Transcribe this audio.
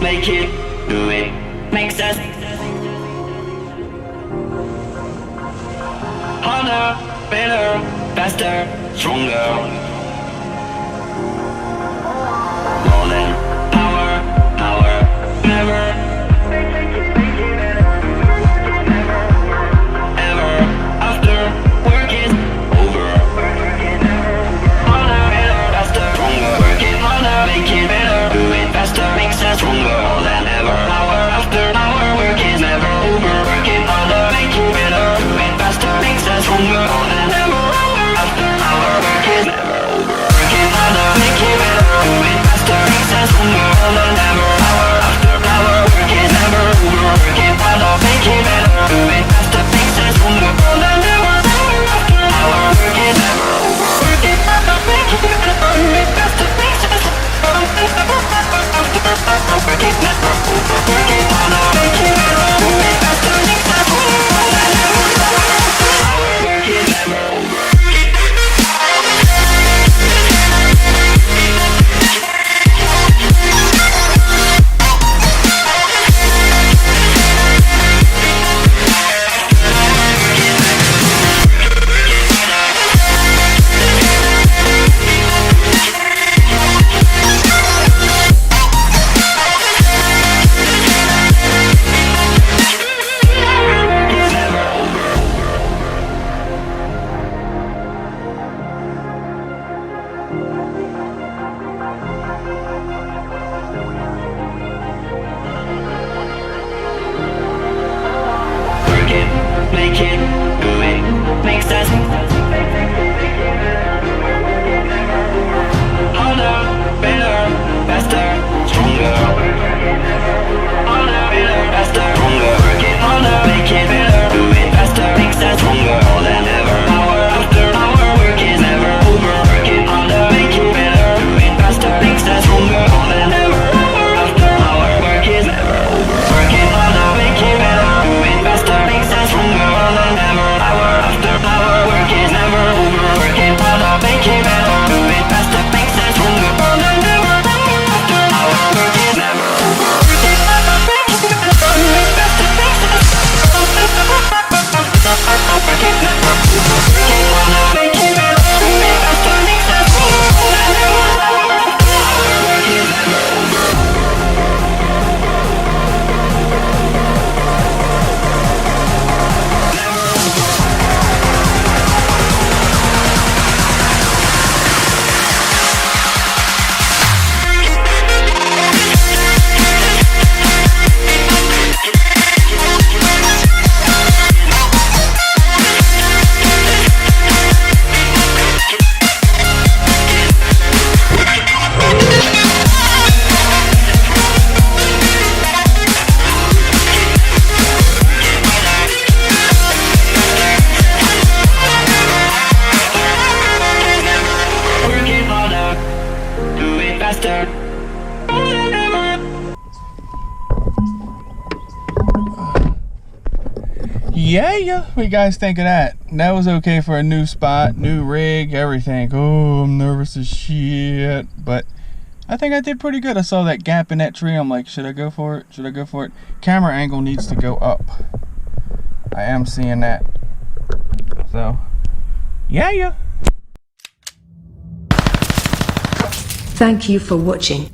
make it, do it, makes us harder, better, faster, stronger. More than power, never, ever, after work is over. Harder, better, faster, stronger. Work it harder, make it better, do it faster, makes us stronger. More than ever, hour after hour, work is never over. Work it harder, make it better, do it faster, makes us stronger. More than ever, hour after hour, work is never over. Work it harder, make it better, do it faster, makes us stronger. More than ever, hour after hour, work is never over. Work it harder, make it better, do it faster, makes us stronger. More than ever, hour after hour, work is never over. Work it harder, make it better, do it faster, makes us stronger. Work it never over. Work it harder, make it better, do it faster, makes us stronger. More than ever, hour after hour, work is never over. Make it, do it, makes us harder, better, faster, stronger. Harder, better, faster, stronger. Work it harder, make it better, do it faster, makes us stronger. More than ever, hour after hour, work is never over. Work it harder, make it better, do it faster, makes us stronger. More than ever, hour after hour, work is never over. Work it harder, make it better, do it faster, makes us stronger. More than ever, hour after hour, work is never over. Work it harder, make it better, do it faster, makes us stronger. More than ever, hour after hour, work is never over. Work it harder, make it better, do it faster, makes us stronger. Work it never over. Work it harder, make it better, do it faster, makes us stronger. More than ever, hour after hour, work is never over. Work it harder, do it faster. Yeah, what you guys think of that? That was okay for a new spot, new rig, everything. Oh, I'm nervous as shit, but I think I did pretty good. I saw that gap in that tree. I'm like, should I go for it? Should I go for it? Camera angle needs to go up. I am seeing that. So, yeah. Thank you for watching.